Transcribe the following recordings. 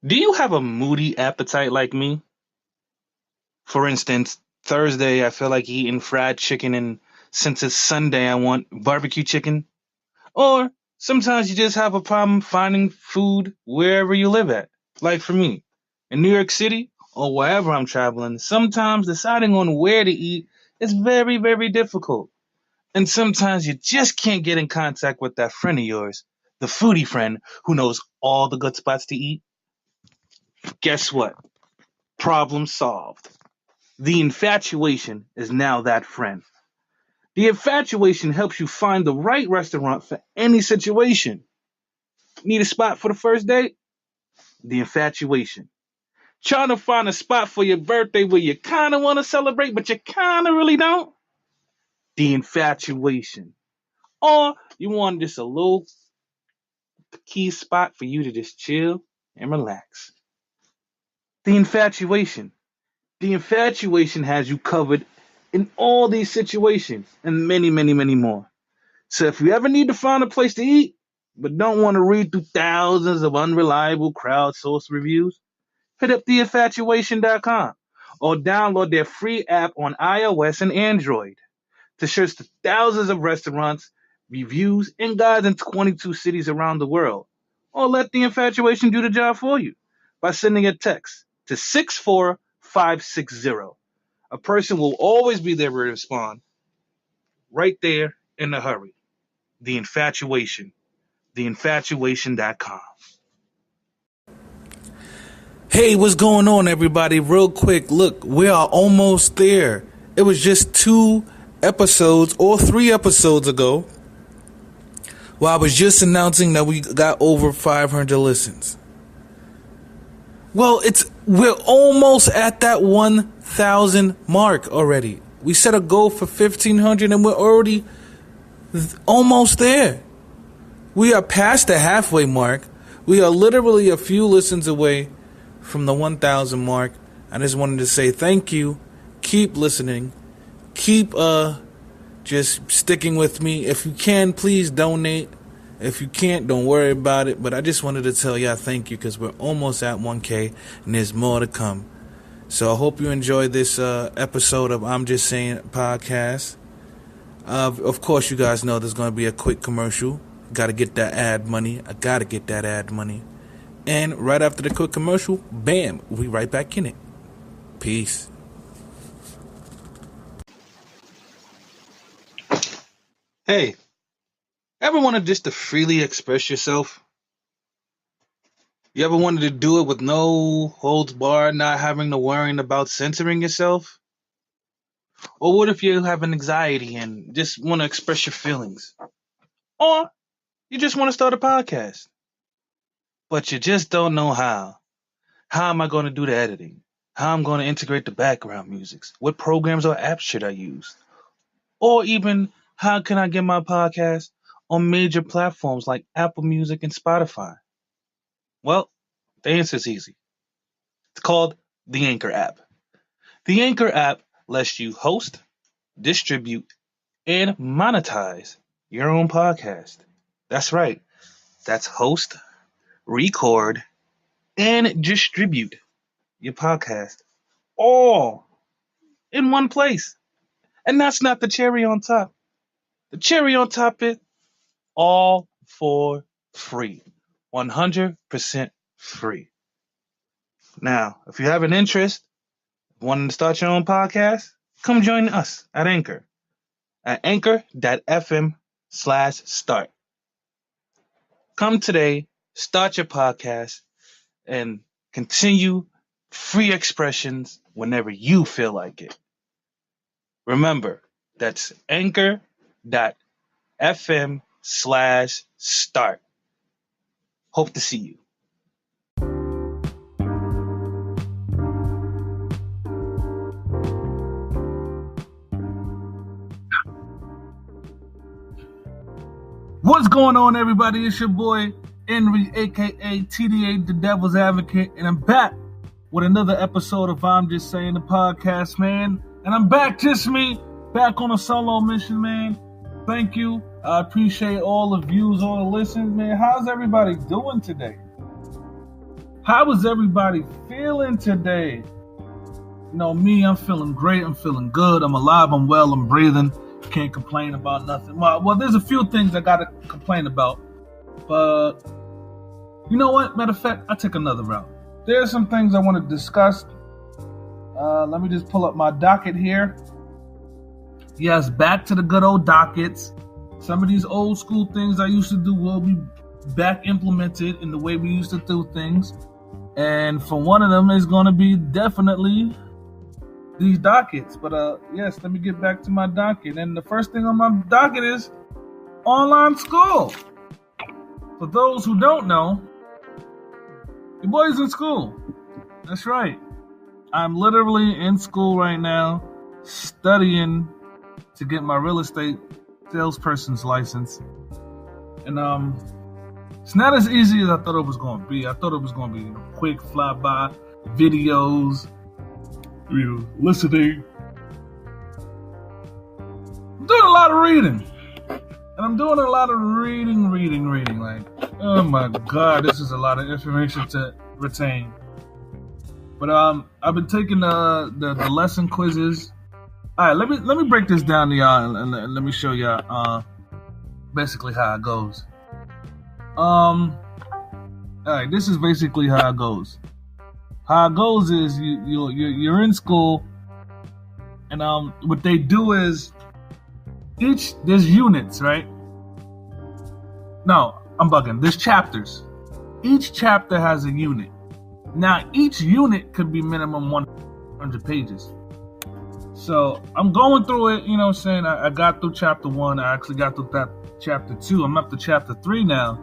Do you have a moody appetite like me? For instance, Thursday I feel like eating fried chicken, and since it's Sunday I want barbecue chicken. Or sometimes you just have a problem finding food wherever you live at. Like for me, in New York City or wherever I'm traveling, sometimes deciding on where to eat is very, very difficult. And sometimes you just can't get in contact with that friend of yours, the foodie friend who knows all the good spots to eat. Guess what? Problem solved. The infatuation is now that friend. The infatuation helps you find the right restaurant for any situation. Need a spot for the first date? The infatuation. Trying to find a spot for your birthday where you kind of want to celebrate, but you kind of really don't? The infatuation. Or you want just a little key spot for you to just chill and relax. The infatuation. The infatuation has you covered in all these situations and many, many, many more. So if you ever need to find a place to eat, but don't want to read through thousands of unreliable crowdsourced reviews, hit up theinfatuation.com or download their free app on iOS and Android to search the thousands of restaurants, reviews, and guides in 22 cities around the world. Or let the infatuation do the job for you by sending a text to 64560. A person will always be there to respond right there in a hurry. The Infatuation. Theinfatuation.com. Hey, what's going on, everybody? Real quick, look, we are almost there. It was just 2 episodes or 3 episodes ago where I was just announcing that we got over 500 listens. Well, we're almost at that 1,000 mark already. We set a goal for 1,500 and we're already almost there. We are past the halfway mark. We are literally a few listens away from the 1,000 mark. I just wanted to say thank you. Keep listening. Keep just sticking with me. If you can, please donate. If you can't, don't worry about it. But I just wanted to tell y'all thank you because we're almost at 1K and there's more to come. So I hope you enjoyed this episode of I'm Just Saying podcast. Of course, you guys know there's going to be a quick commercial. Got to get that ad money. I got to get that ad money. And right after the quick commercial, bam, we right back in it. Peace. Hey, ever wanted just to freely express yourself? You ever wanted to do it with no holds barred, not having to worrying about censoring yourself? Or what if you have an anxiety and just want to express your feelings? Or you just want to start a podcast, but you just don't know how. How am I going to do the editing? How I'm going to integrate the background musics? What programs or apps should I use? Or even how can I get my podcast on major platforms like Apple Music and Spotify? Well, the answer is easy. It's called the Anchor app. The Anchor app lets you host, distribute, and monetize your own podcast. That's right. That's host, record, and distribute your podcast all in one place. And that's not the cherry on top. The cherry on top is all for free. 100% free. Now, if you have an interest, wanting to start your own podcast, come join us at Anchor at anchor.fm/start. Come today, start your podcast, and continue free expressions whenever you feel like it. Remember, that's anchor.fm/start. Hope to see you. What's going on, everybody? It's your boy, w-ENRI, a.k.a. TDA, the Devil's Advocate, and I'm back with another episode of I'm Just Saying the podcast, man. And I'm back, just me, back on a solo mission, man. Thank you. I appreciate all the views, all the listens, man. How's everybody doing today? How is everybody feeling today? You know, me, I'm feeling great. I'm feeling good. I'm alive. I'm well. I'm breathing. Can't complain about nothing. Well, there's a few things I got to complain about. But you know what? Matter of fact, I'll take another route. There's some things I want to discuss. Let me just pull up my docket here. Yes, back to the good old dockets. Some of these old school things I used to do will be back implemented in the way we used to do things. And for one of them is going to be definitely these dockets. But yes, let me get back to my docket. And the first thing on my docket is online school. For those who don't know, your boy's in school. That's right. I'm literally in school right now, studying to get my real estate salesperson's license. And it's not as easy as I thought it was going to be. I thought it was going to be quick flyby videos, listening. I'm doing a lot of reading. And I'm doing a lot of reading. Like, oh my God, this is a lot of information to retain. But I've been taking the lesson quizzes. All right, let me break this down to y'all and let me show y'all basically how it goes. All right, this is basically how it goes. How it goes is you're in school, and what they do is there's units, right? No, I'm bugging. There's chapters. Each chapter has a unit. Now, each unit could be minimum 100 pages. So I'm going through it, you know what I'm saying? I got through chapter 1. I actually got through that chapter 2. I'm up to chapter 3 now.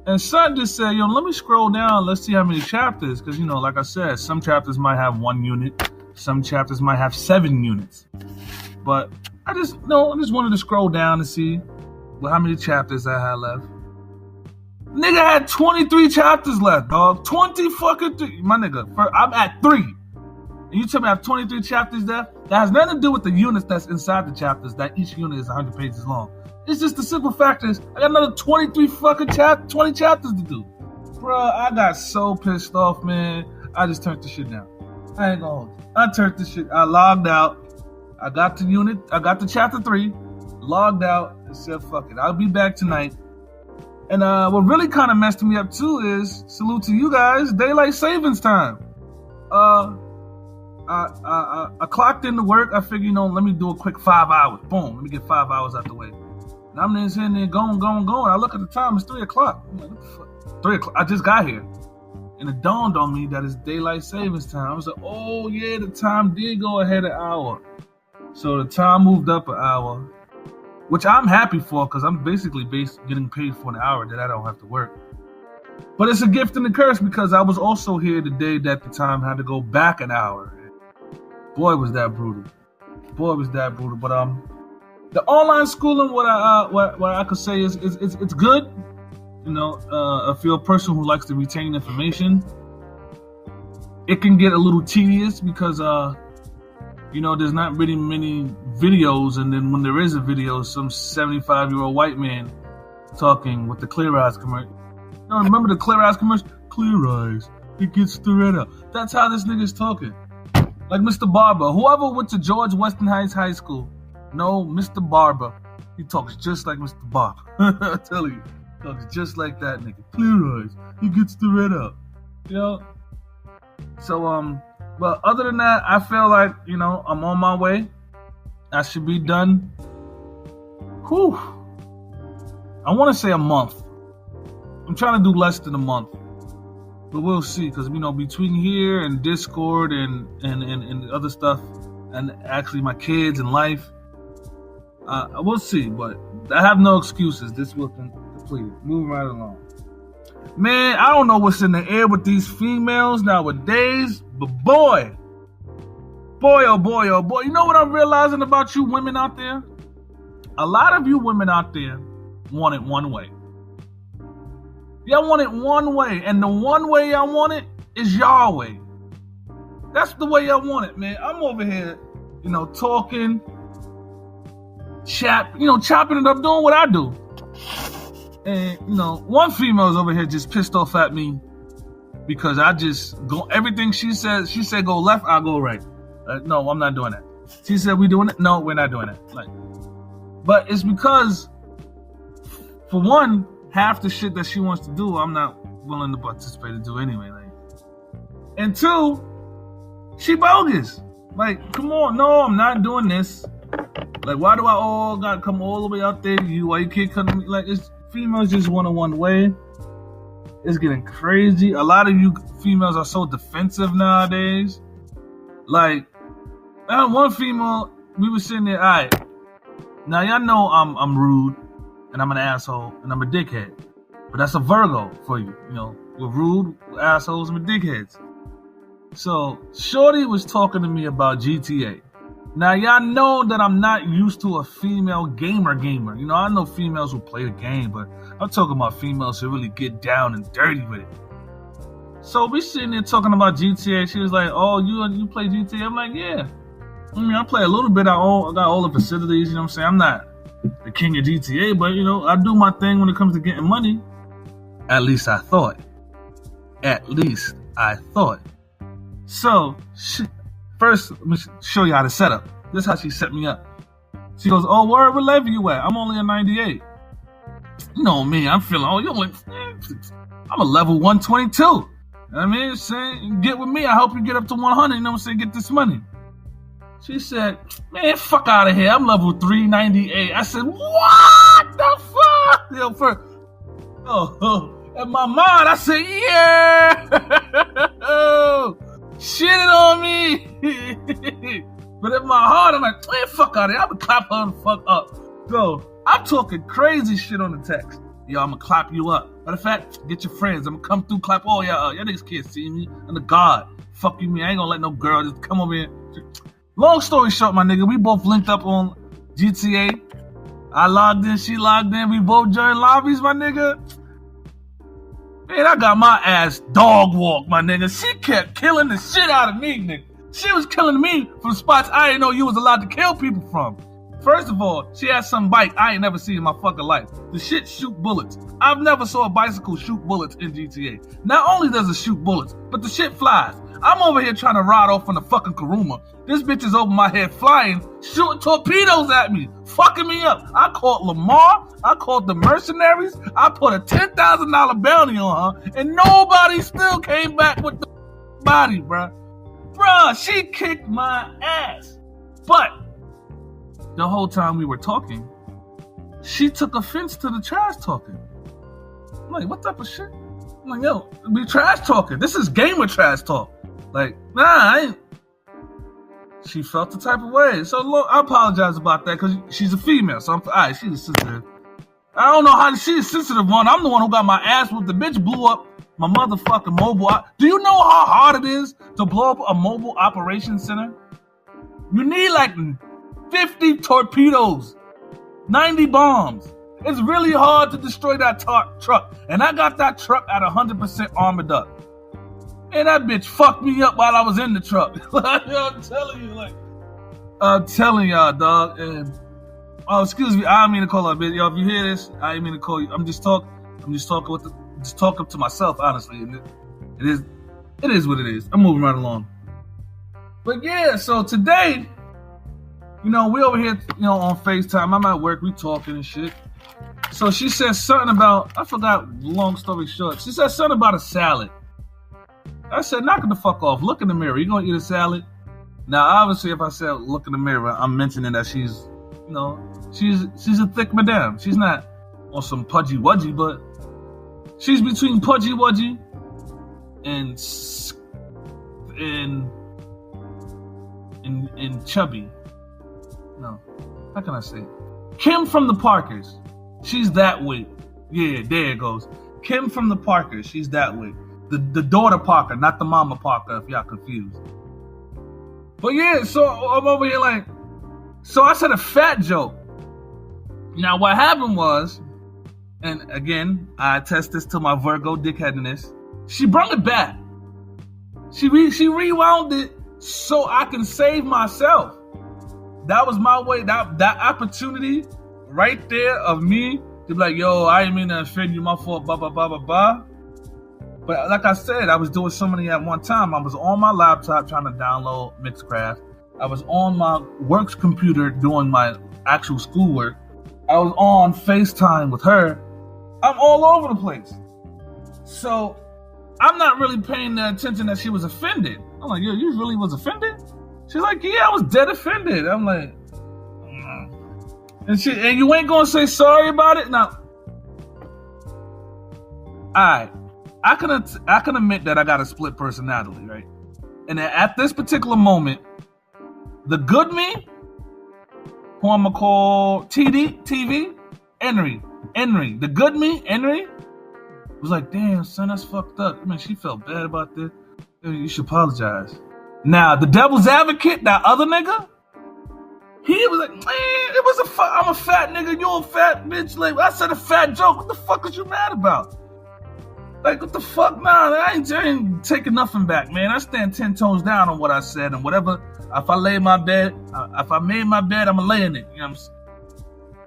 And son just said, let me scroll down. Let's see how many chapters. Because, like I said, some chapters might have 1 unit. Some chapters might have 7 units. But I just wanted to scroll down and see how many chapters I had left. Nigga had 23 chapters left, dog. 20 fucking 3. My nigga, I'm at 3. And you tell me I have 23 chapters left? That has nothing to do with the units that's inside the chapters, that each unit is 100 pages long. It's just the simple fact is, I got another 23 fucking 20 chapters to do. Bruh, I got so pissed off, man. I just turned this shit down. I ain't gonna hold you. I turned this shit, I logged out. I got to chapter 3, logged out, and said, fuck it, I'll be back tonight. And what really kind of messed me up too is, salute to you guys, daylight savings time. I clocked into work. I figured, let me do a quick 5 hours. Boom, let me get 5 hours out the way. And I'm then sitting there going. I look at the time, it's 3 o'clock. I'm like, what the fuck? 3 o'clock, I just got here. And it dawned on me that it's daylight savings time. I was like, oh yeah, the time did go ahead an hour. So the time moved up an hour, which I'm happy for because I'm basically getting paid for an hour that I don't have to work. But it's a gift and a curse because I was also here the day that the time had to go back an hour. Boy, was that brutal. But the online schooling, what I could say is it's good. If you're a person who likes to retain information, it can get a little tedious because there's not really many videos, and then when there is a video, some 75-year-old white man talking with the Clear Eyes commercial. Remember the Clear Eyes commercial? Clear Eyes, it gets the red out. That's how this nigga's talking. Like Mr. Barber. Whoever went to George Weston Heights High School, Mr. Barber. He talks just like Mr. Barber. I tell you, he talks just like that nigga. Clear Eyes, he gets the red out. So, but other than that, I feel like, I'm on my way. I should be done. I want to say a month. I'm trying to do less than a month. But we'll see, because, between here and Discord and other stuff, and actually my kids and life, we'll see. But I have no excuses. This will complete it. Moving right along. Man, I don't know what's in the air with these females nowadays, but boy, oh boy. You know what I'm realizing about you women out there? A lot of you women out there want it one way. Y'all want it one way, and the one way y'all want it is y'all way. That's the way y'all want it, man. I'm over here, talking, chopping it up, doing what I do. And, one female's over here just pissed off at me because I just go everything she said go left, I go right. No, I'm not doing that. She said we doing it. No, we're not doing it. Like, but it's because, for one, half the shit that she wants to do, I'm not willing to participate to do anyway. Like, and two, she bogus. Like, come on, no, I'm not doing this. Like, why do I gotta come all the way up there to you? Why you can't come to me? Like, it's females just want a one way. It's getting crazy. A lot of you females are so defensive nowadays. Like, one female, we were sitting there, all right. Now y'all know I'm rude, and I'm an asshole, and I'm a dickhead. But that's a Virgo for you. You know, we're rude, we're assholes, and we're dickheads. So, Shorty was talking to me about GTA. Now, y'all know that I'm not used to a female gamer. You know, I know females who play the game, but I'm talking about females who really get down and dirty with it. So, we sitting there talking about GTA. She was like, oh, you play GTA? I'm like, yeah. I mean, I play a little bit. I got all the facilities, you know what I'm saying? I'm not the king of GTA, but, you know, I do my thing when it comes to getting money. At least I thought. So, first, let me show you how to set up. This is how she set me up. She goes, oh, where level you at? I'm only a 98. You know me, I'm feeling, I'm a level 122. You know what I mean? Saying, get with me, I help you get up to 100, you know what I'm saying? Get this money. She said, man, fuck out of here. I'm level 398. I said, what the fuck? Yo, first, in my mind, I said, yeah. Shitting on me. But in my heart, I'm like, man, fuck out of here. I'm gonna clap her the fuck up. So, I'm talking crazy shit on the text. Yo, I'm gonna clap you up. Matter of fact, get your friends. I'm gonna come through, clap all y'all. Y'all niggas can't see me. I'm the God. Fuck you, me. I ain't gonna let no girl just come over here. Long story short, my nigga, we both linked up on GTA. I logged in, she logged in. We both joined lobbies, my nigga. Man, I got my ass dog walk, my nigga. She kept killing the shit out of me, nigga. She was killing me from spots I didn't know you was allowed to kill people from. First of all, she had some bike I ain't never seen in my fucking life. The shit shoot bullets. I've never saw a bicycle shoot bullets in GTA. Not only does it shoot bullets, but the shit flies. I'm over here trying to ride off on the fucking Karuma. This bitch is over my head flying, shooting torpedoes at me, fucking me up. I called Lamar, I called the mercenaries, I put a $10,000 bounty on her, and nobody still came back with the body, bruh. Bruh, she kicked my ass. But the whole time we were talking, she took offense to the trash talking. I'm like, what type of shit? I'm like, yo, we trash talking. This is gamer trash talk. Like, nah, I ain't. She felt the type of way. So, look, I apologize about that because she's a female. So, alright, she's sensitive. I don't know how she's a sensitive one. I'm the one who got my ass whooped. The bitch blew up my motherfucking mobile. Do you know how hard it is to blow up a mobile operations center? You need like 50 torpedoes, 90 bombs. It's really hard to destroy that truck. And I got that truck at 100% armored up. And that bitch fucked me up while I was in the truck. I'm telling y'all, dog. And excuse me, I don't mean to call her a bitch. Y'all, if you hear this, I didn't mean to call you. I'm just talking to myself, honestly. And it is what it is. I'm moving right along. But yeah, so today, you know, we over here, you know, on FaceTime. I'm at work, we talking and shit. So she said something about, I forgot, long story short. She said something about a salad. I said, knock it the fuck off. Look in the mirror. You gonna eat a salad? Now, obviously, if I said look in the mirror, I'm mentioning that she's, you know, she's a thick madame. She's not on some pudgy wudgy, but she's between pudgy wudgy and chubby. No, how can I say? Kim from the Parkers. She's that way. Yeah, there it goes. Kim from the Parkers. She's that way. The daughter Parker, not the mama Parker, if y'all confused. But yeah, so I'm over here like, so I said a fat joke. Now what happened was, and again, I attest this to my Virgo dickheadedness, she brought it back. She rewound it so I can save myself. That was my way, that opportunity right there of me to be like, yo, I didn't mean to offend you, my fault, blah, blah, blah, blah, blah. But like I said, I was doing so many at one time. I was on my laptop trying to download Mixcraft. I was on my works computer doing my actual schoolwork. I was on FaceTime with her. I'm all over the place. So I'm not really paying the attention that she was offended. I'm like, yo, you really was offended? She's like, yeah, I was dead offended. I'm like, and you ain't gonna say sorry about it? Now, alright, I can admit that I got a split personality, right? And at this particular moment, the good me, who I'm gonna call TV, Enri, the good me, Enri, was like, damn, son, that's fucked up. I mean, she felt bad about this. You should apologize. Now, the devil's advocate, that other nigga, he was like, man, I'm a fat nigga, you a fat bitch. Like, I said a fat joke. What the fuck is you mad about? Like, what the fuck? Nah, I ain't taking nothing back, man. I stand 10 toes down on what I said, and whatever. If I made my bed, I'ma lay in it. You know what I'm saying?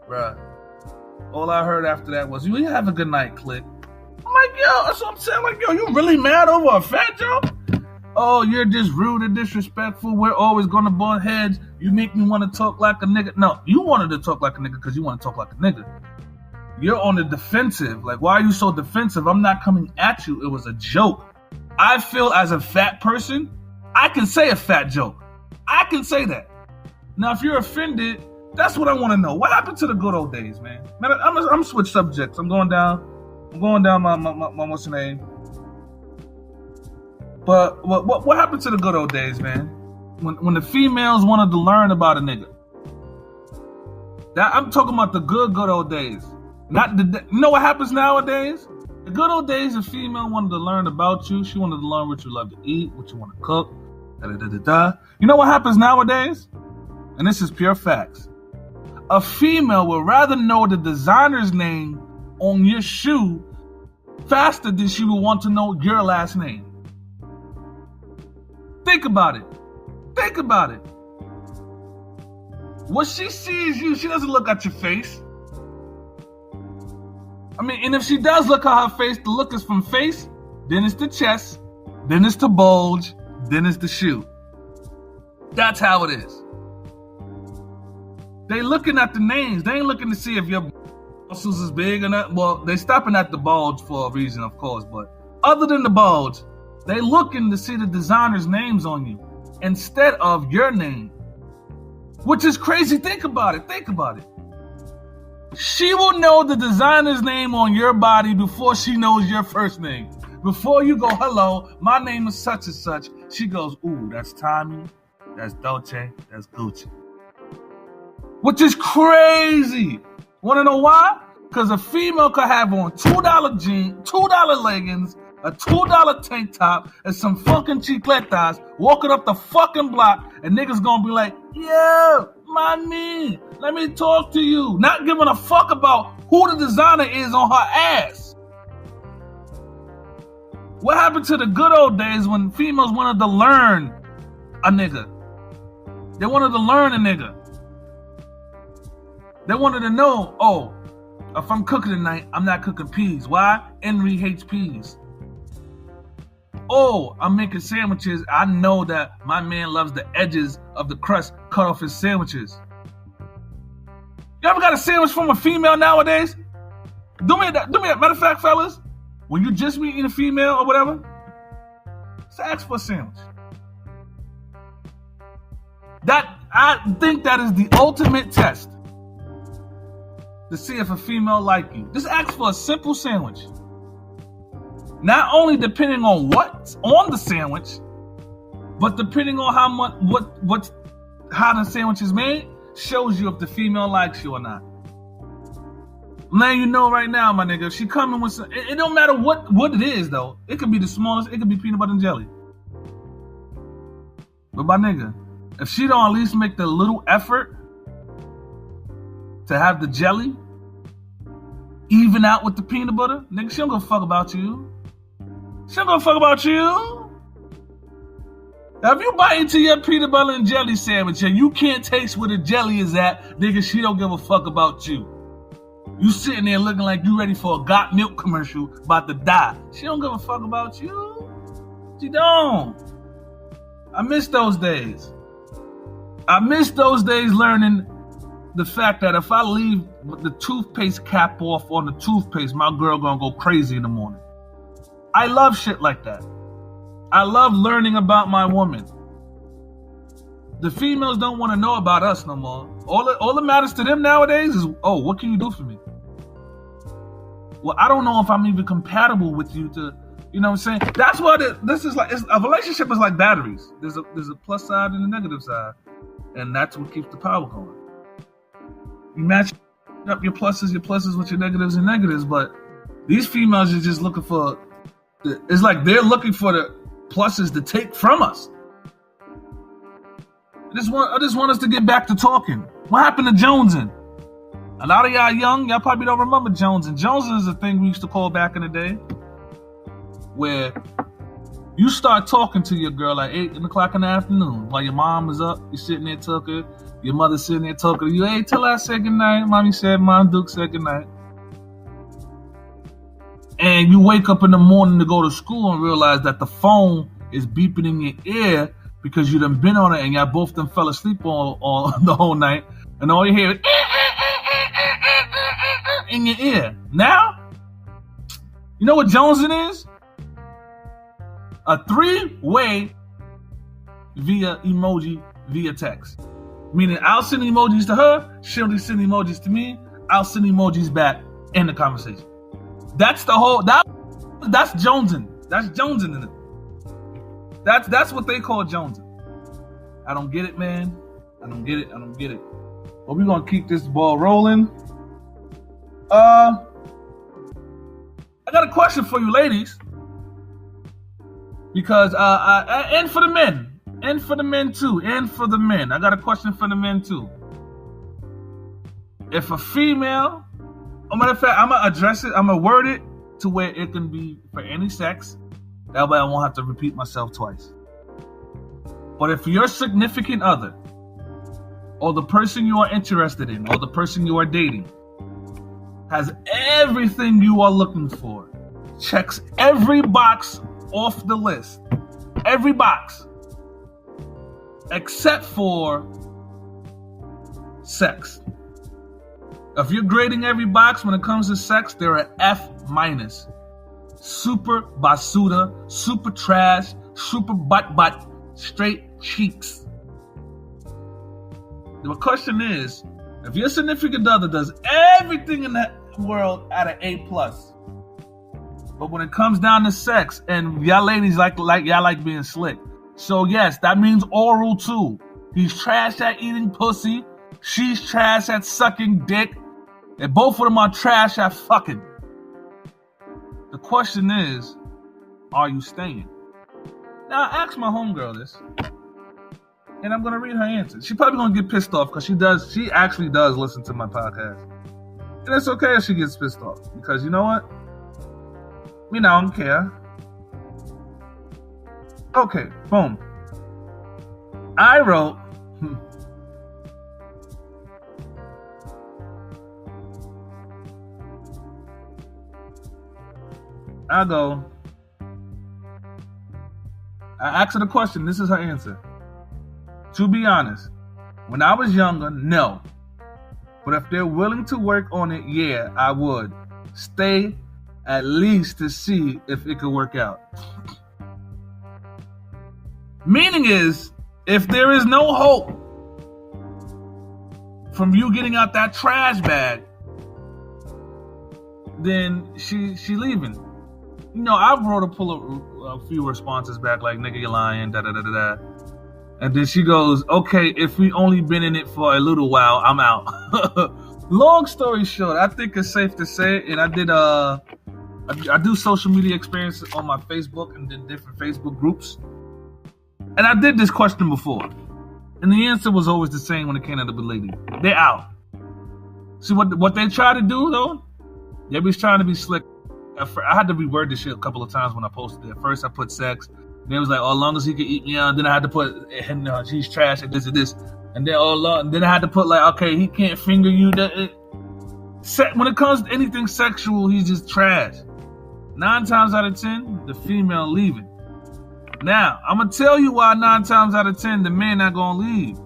Bruh. All I heard after that was, you have a good night, click. I'm like, yo, that's what I'm saying. Like, yo, you really mad over a fat joke? Oh, you're just rude and disrespectful. We're always gonna butt heads. You make me want to talk like a nigga. No, you wanted to talk like a nigga because you want to talk like a nigga. You're on the defensive. Like, why are you so defensive? I'm not coming at you. It was a joke. I feel as a fat person, I can say a fat joke. I can say that. Now, if you're offended, that's what I want to know. What happened to the good old days, man? Man, I'm switch subjects. I'm going down my what's the name? But what happened to the good old days, man? When the females wanted to learn about a nigga. I'm talking about the good old days. Not the. You know what happens nowadays? The good old days, a female wanted to learn about you. She wanted to learn what you love to eat, what you want to cook. You know what happens nowadays? And this is pure facts. A female would rather know the designer's name on your shoe faster than she would want to know your last name. Think about it. What she sees you, she doesn't look at your face. I mean, and if she does look at her face, the look is from face, then it's the chest, then it's the bulge, then it's the shoe. That's how it is. They looking at the names. They ain't looking to see if your muscles is big or not. Well, they stopping at the bulge for a reason, of course, but other than the bulge, they looking to see the designer's names on you instead of your name, which is crazy. Think about it. She will know the designer's name on your body before she knows your first name. Before you go, hello, my name is such and such, she goes, ooh, that's Tommy, that's Dolce, that's Gucci. Which is crazy. Want to know why? Because a female could have on $2 jeans, $2 leggings, a $2 tank top, and some fucking chicletas, walking up the fucking block, and niggas gonna be like, yo, mommy, let me talk to you. Not giving a fuck about who the designer is on her ass. What happened to the good old days when females wanted to learn a nigga? They wanted to learn a nigga. They wanted to know, oh, if I'm cooking tonight, I'm not cooking peas. Why? Enri hates peas. Oh, I'm making sandwiches. I know that my man loves the edges of the crust cut off his sandwiches. You ever got a sandwich from a female nowadays? Do me that. Matter of fact, fellas, when you just meeting a female or whatever, just ask for a sandwich. I think that is the ultimate test to see if a female like you. Just ask for a simple sandwich. Not only depending on what's on the sandwich, but depending on how much how the sandwich is made, shows you if the female likes you or not. I'm letting you know right now, my nigga, if she coming with some, it don't matter what it is though. It could be the smallest, it could be peanut butter and jelly. But my nigga, if she don't at least make the little effort to have the jelly even out with the peanut butter, nigga, she don't give a fuck about you. She don't give a fuck about you. Now, if you bite into your peanut butter and jelly sandwich and you can't taste where the jelly is at, nigga, she don't give a fuck about you. You sitting there looking like you ready for a got milk commercial about to die. She don't give a fuck about you. She don't. I miss those days. I miss those days learning the fact that if I leave the toothpaste cap off on the toothpaste, my girl gonna go crazy in the morning. I love shit like that. I love learning about my woman. The females don't want to know about us no more. All that matters to them nowadays is, oh, what can you do for me? Well, I don't know if I'm even compatible with you to, you know what I'm saying? That's what this is like. A relationship is like batteries. There's a plus side and a negative side. And that's what keeps the power going. You match up your pluses with your negatives and negatives, but these females are just looking for, it's like they're looking for the pluses to take from us. I just want us to get back to talking. What happened to jonesing? A lot of y'all young, y'all probably don't remember jonesing. Jonesing is a thing we used to call back in the day, where you start talking to your girl at 8 o'clock in the afternoon while your mom is up. You're sitting there talking. Your mother's sitting there talking to you. Hey, tell her I said goodnight. Mommy said, Mom Duke said goodnight. And you wake up in the morning to go to school and realize that the phone is beeping in your ear because you done been on it and y'all both done fell asleep on the whole night. And all you hear is in your ear. Now, you know what jonesing is? A 3-way via emoji, via text. Meaning I'll send emojis to her, she'll send emojis to me, I'll send emojis back in the conversation. That's the whole, that's jonesing. That's jonesing in it. That's what they call jonesing. I don't get it, man. I don't get it. But we're going to keep this ball rolling. I got a question for you ladies. Because, and for the men. And for the men too. And for the men. I got a question for the men too. If a female, matter of fact, I'm going to address it. I'm going to word it to where it can be for any sex. That way I won't have to repeat myself twice. But if your significant other, or the person you are interested in, or the person you are dating, has everything you are looking for, checks every box off the list, every box, except for sex. If you're grading every box when it comes to sex, they're an F-. Super basuda, super trash, super butt, straight cheeks. The question is, if your significant other does everything in the world at an A+, but when it comes down to sex, and y'all ladies like y'all like being slick, so yes, that means oral too. He's trash at eating pussy, she's trash at sucking dick, and both of them are trash at fucking. The question is, are you staying? Now, I asked my homegirl this, and I'm going to read her answer. She's probably going to get pissed off because she actually does listen to my podcast. And it's okay if she gets pissed off because you know what? Me, I don't care. Okay, boom. I wrote, I asked her the question. This is her answer. To be honest, when I was younger, no. But if they're willing to work on it, yeah, I would. Stay at least to see if it could work out. Meaning is, if there is no hope from you getting out that trash bag, then she leaving. You know, I wrote a few responses back like, nigga, you lying, da-da-da-da-da. And then she goes, okay, if we only been in it for a little while, I'm out. Long story short, I think it's safe to say, and I do social media experience on my Facebook and did different Facebook groups. And I did this question before. And the answer was always the same when it came to the lady. They're out. See, what they try to do, though? They was trying to be slick. I had to reword this shit a couple of times when I posted it. At first, I put sex. Then it was like, oh, as long as he could eat me out. Then I had to put, she's trash at this and this. And then, then I had to put like, okay, he can't finger you. When it comes to anything sexual, he's just trash. 9 times out of 10, the female leaving. Now, I'm going to tell you why 9 times out of 10, the man not going to leave.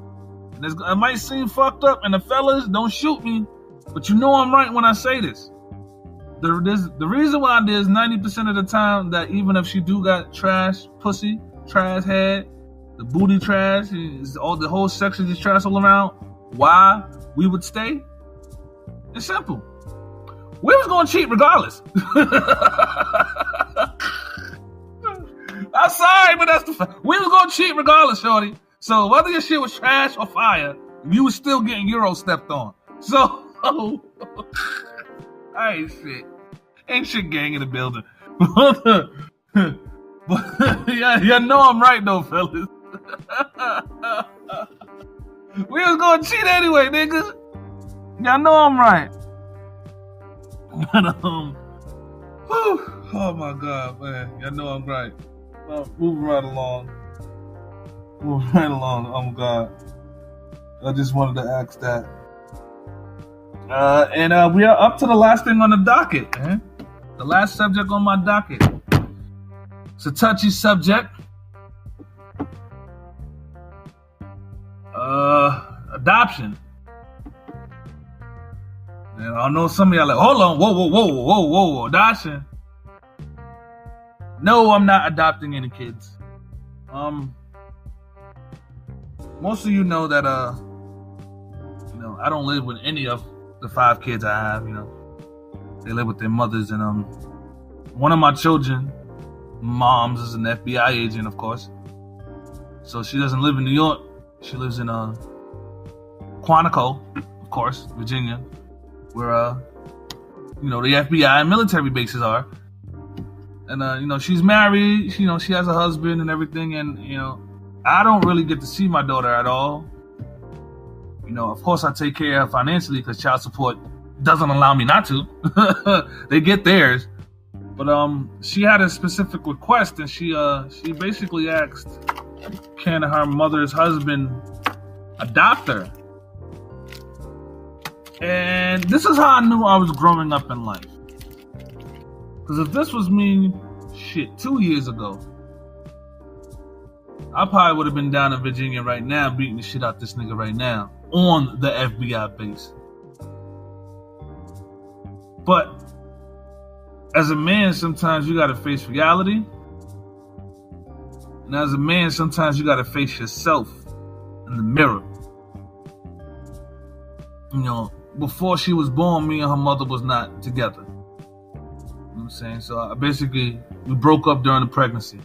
And it might seem fucked up, and the fellas, don't shoot me, but you know I'm right when I say this. The reason why there's 90% of the time that even if she do got trash pussy, trash head, the booty trash, the whole section is trash all around, why we would stay? It's simple. We was gonna cheat regardless. I'm sorry, but that's the fact. We was gonna cheat regardless, shorty. So whether your shit was trash or fire, you was still getting Euro stepped on. So I ain't shit gang in the building. But yeah, know I'm right though, fellas. We was gonna cheat anyway, niggas. Y'all know I'm right. But oh my god, man. Y'all know I'm right. Moving right along. Oh god. I just wanted to ask that. And we are up to the last thing on the docket, man. The last subject on my docket. It's a touchy subject. Adoption. And I know some of y'all like, hold on, whoa, adoption. No, I'm not adopting any kids. Most of you know that I don't live with any of the 5 kids I have. They live with their mothers, and one of my children, mom's is an FBI agent, of course. So she doesn't live in New York. She lives in Quantico, of course, Virginia, where the FBI and military bases are. And she's married. She has a husband and everything. And I don't really get to see my daughter at all. Of course, I take care of her financially because child support doesn't allow me not to. They get theirs. But she had a specific request, and she basically asked, can her mother's husband adopt her? And this is how I knew I was growing up in life. Because if this was me, 2 years ago, I probably would have been down in Virginia right now, beating the shit out this nigga right now on the FBI base. But as a man, sometimes you gotta face reality. And as a man, sometimes you gotta face yourself in the mirror. Before she was born, me and her mother was not together. You know what I'm saying? So we broke up during the pregnancy.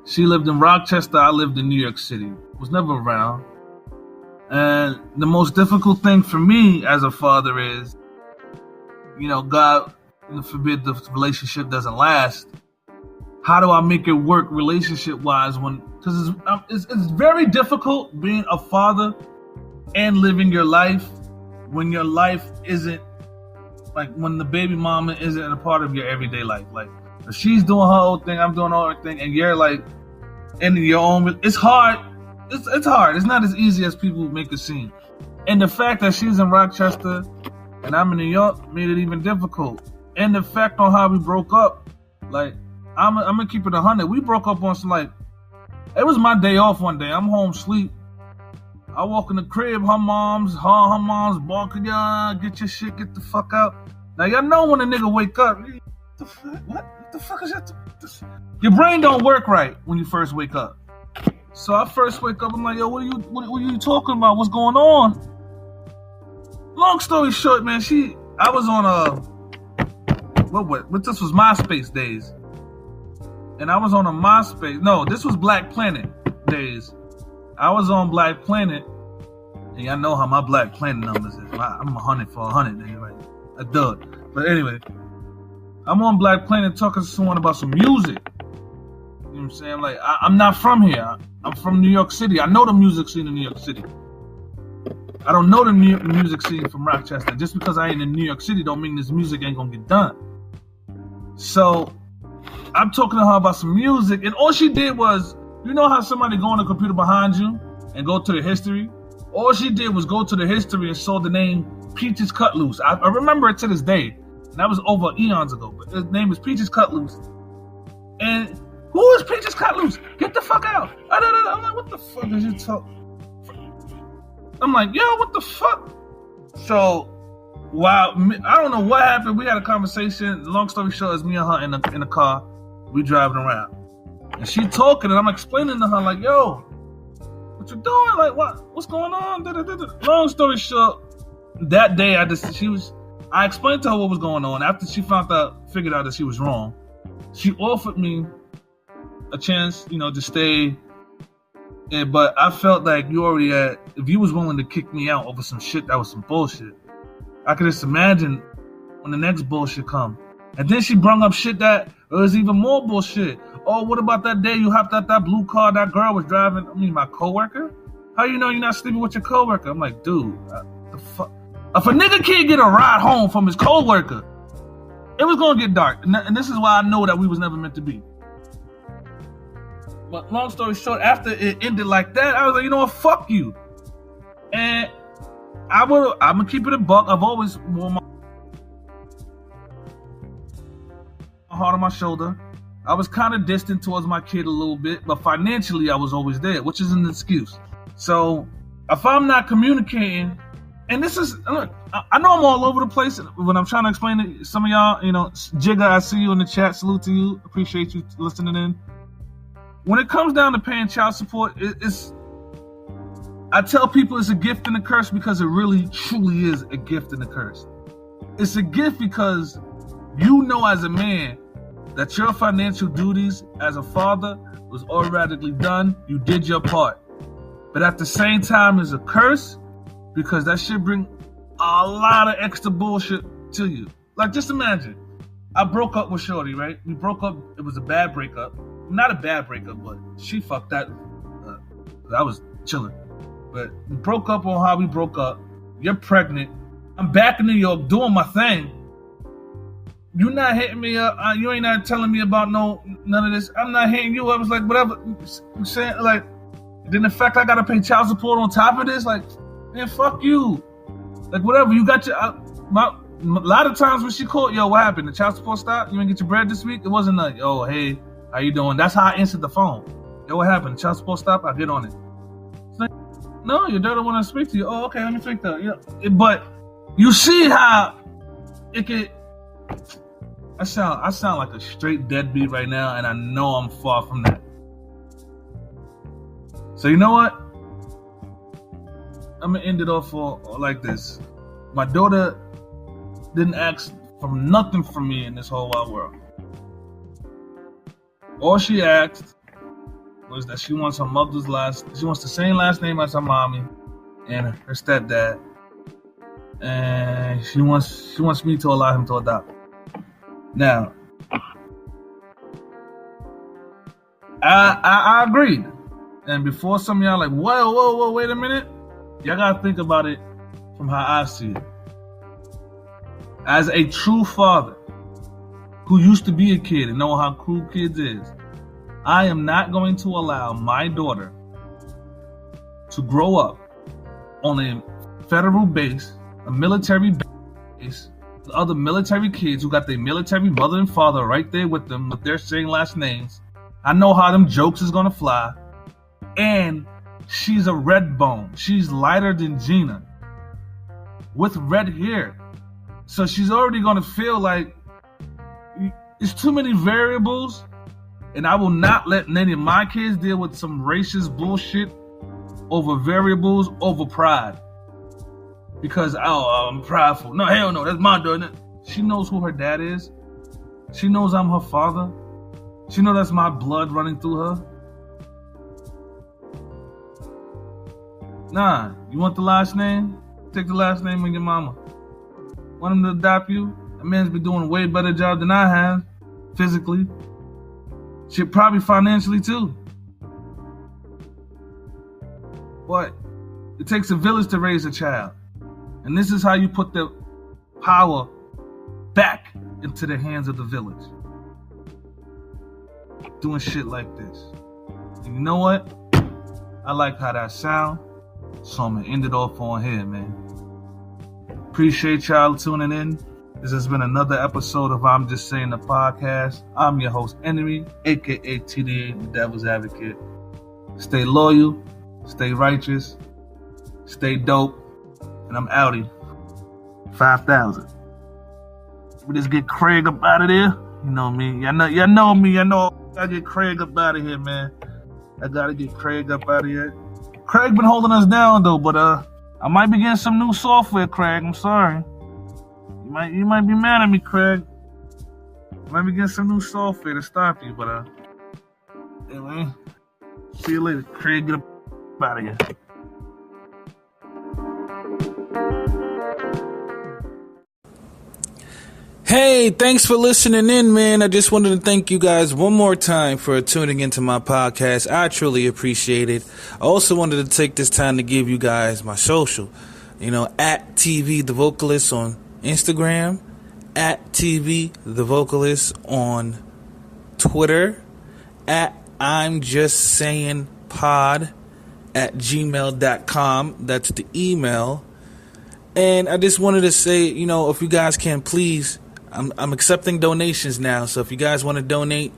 She lived in Rochester, I lived in New York City. Was never around. And the most difficult thing for me as a father is, God forbid the relationship doesn't last. How do I make it work relationship-wise because it's very difficult being a father and living your life when your life isn't, like, when the baby mama isn't a part of your everyday life. Like, if she's doing her own thing, I'm doing our thing, and you're like in your own. It's hard. It's hard. It's not as easy as people make it seem. And the fact that she's in Rochester and I'm in New York made it even difficult. And the fact on how we broke up, like, I'm gonna keep it 100. We broke up on some, like, it was my day off one day. I'm home sleep. I walk in the crib, her mom's barking, get your shit, get the fuck out. Now y'all know when a nigga wake up, what the fuck is that? Your brain don't work right when you first wake up. So I first wake up, I'm like, yo, what are you talking about? What's going on? Long story short, man, I was on what this was MySpace days. And I was on a MySpace. No, this was Black Planet days. I was on Black Planet, and y'all know how my Black Planet numbers is. I'm 100 for 100, nigga, like a dud. But anyway, I'm on Black Planet talking to someone about some music. You know what I'm saying? Like, I'm not from here. I'm from New York City. I know the music scene in New York City. I don't know the music scene from Rochester. Just because I ain't in New York City don't mean this music ain't gonna get done. So I'm talking to her about some music, and all she did was, you know how somebody go on the computer behind you and go to the history? All she did was go to the history and saw the name Peaches Cut Loose. I remember it to this day. And that was over eons ago. But his name is Peaches Cut Loose. And who is Peaches Cut Loose? Get the fuck out. I'm like, what the fuck is you talk? I'm like, yo, what the fuck? So, wow, I don't know what happened. We had a conversation. Long story short, it's me and her in the car. We driving around. And she talking, and I'm explaining to her, like, yo, what you doing? Like, what's going on? Long story short, that day, I explained to her what was going on. After she figured out that she was wrong, she offered me a chance, to stay. But I felt like if you was willing to kick me out over some shit that was some bullshit, I could just imagine when the next bullshit come. And then she brung up shit that was even more bullshit. Oh, what about that day you hopped out that blue car that girl was driving? I mean, my coworker? How you know you're not sleeping with your coworker? I'm like, dude, the fuck? If a nigga can't get a ride home from his coworker, it was gonna get dark. And this is why I know that we was never meant to be. But long story short, after it ended like that, I was like, you know what, fuck you. And I'm gonna keep it a buck. I've always worn my heart on my shoulder. I was kind of distant towards my kid a little bit, but financially I was always there, which is an excuse. So if I'm not communicating, and this is, look, I know I'm all over the place when I'm trying to explain it. Some of y'all, Jigga, I see you in the chat. Salute to you. Appreciate you listening in. When it comes down to paying child support, I tell people it's a gift and a curse because it really, truly is a gift and a curse. It's a gift because as a man that your financial duties as a father was already done. You did your part. But at the same time, it's a curse because that shit bring a lot of extra bullshit to you. Like, just imagine, I broke up with Shorty, right? We broke up. It was a bad breakup. Not a bad breakup, but she fucked that. I was chilling. But we broke up on how we broke up. You're pregnant. I'm back in New York doing my thing. You're not hitting me up. You ain't not telling me about none of this. I'm not hitting you up. It's like, whatever. I'm saying, like, then the fact I gotta pay child support on top of this, like, man, fuck you. Like, whatever. You got your. A lot of times when she called, yo, what happened? The child support stopped? You ain't get your bread this week? It wasn't like, oh, hey, how you doing? That's how I answered the phone. Yo, what happened? The child support stopped? I get on it. It's like, no, your daughter want to speak to you. Oh, okay, let me think that. Yeah. But you see how it could. I sound like a straight deadbeat right now, and I know I'm far from that. So you know what? I'm gonna end it off like this. My daughter didn't ask for nothing from me in this whole wide world. All she asked was that she wants her mother's she wants the same last name as her mommy and her stepdad, and she wants me to allow him to adopt. Now, I agreed, and before some of y'all like, whoa, wait a minute, y'all gotta think about it from how I see it. As a true father who used to be a kid and know how cruel kids is, I am not going to allow my daughter to grow up on a federal base, a military base, with other military kids who got their military mother and father right there with them with their same last names. I know how them jokes is gonna fly. And she's a red bone. She's lighter than Gina with red hair. So she's already gonna feel like it's too many variables, and I will not let any of my kids deal with some racist bullshit over variables, over pride. Because, I'm prideful. No, hell no, that's my daughter. She knows who her dad is. She knows I'm her father. She knows that's my blood running through her. Nah, you want the last name? Take the last name of your mama. Want him to adopt you? That man's been doing a way better job than I have, physically. Shit, probably financially too. But it takes a village to raise a child. And this is how you put the power back into the hands of the village. Doing shit like this. And you know what? I like how that sound. So I'm gonna end it off on here, man. Appreciate y'all tuning in. This has been another episode of I'm Just Saying the Podcast. I'm your host, Henry, aka TDA, the Devil's Advocate. Stay loyal, stay righteous, stay dope, and I'm outie. 5,000. We just get Craig up out of there. You know me. Y'all know me. Y'all know I gotta get Craig up out of here, man. I gotta get Craig up out of here. Craig been holding us down though, but I might be getting some new software, Craig. I'm sorry. You might be mad at me, Craig. I might be getting some new software to stop you, but anyway. See you later, Craig. Get up out of here. Hey, thanks for listening in, man. I just wanted to thank you guys one more time for tuning into my podcast. I truly appreciate it. I also wanted to take this time to give you guys my social. At TV The Vocalist on Instagram, at TV The Vocalist on Twitter, at I'm Just Saying Pod at gmail.com. That's the email. And I just wanted to say, if you guys can please, I'm accepting donations now. So if you guys want to donate,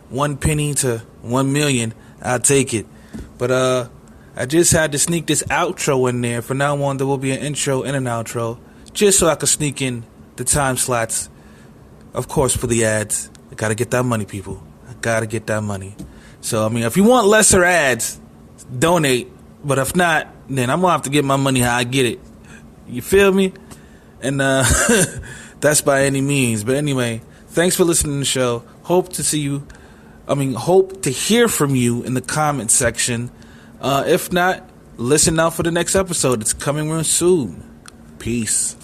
1 penny to 1 million, I'll take it. But I just had to sneak this outro in there. From now on, there will be an intro and an outro, just so I can sneak in the time slots. Of course, for the ads. I gotta get that money, people. I gotta get that money. So if you want lesser ads, donate. But if not, then I'm gonna have to get my money how I get it. You feel me? And that's by any means. But anyway, thanks for listening to the show. Hope to hear from you in the comment section. If not, listen out for the next episode. It's coming real soon. Peace.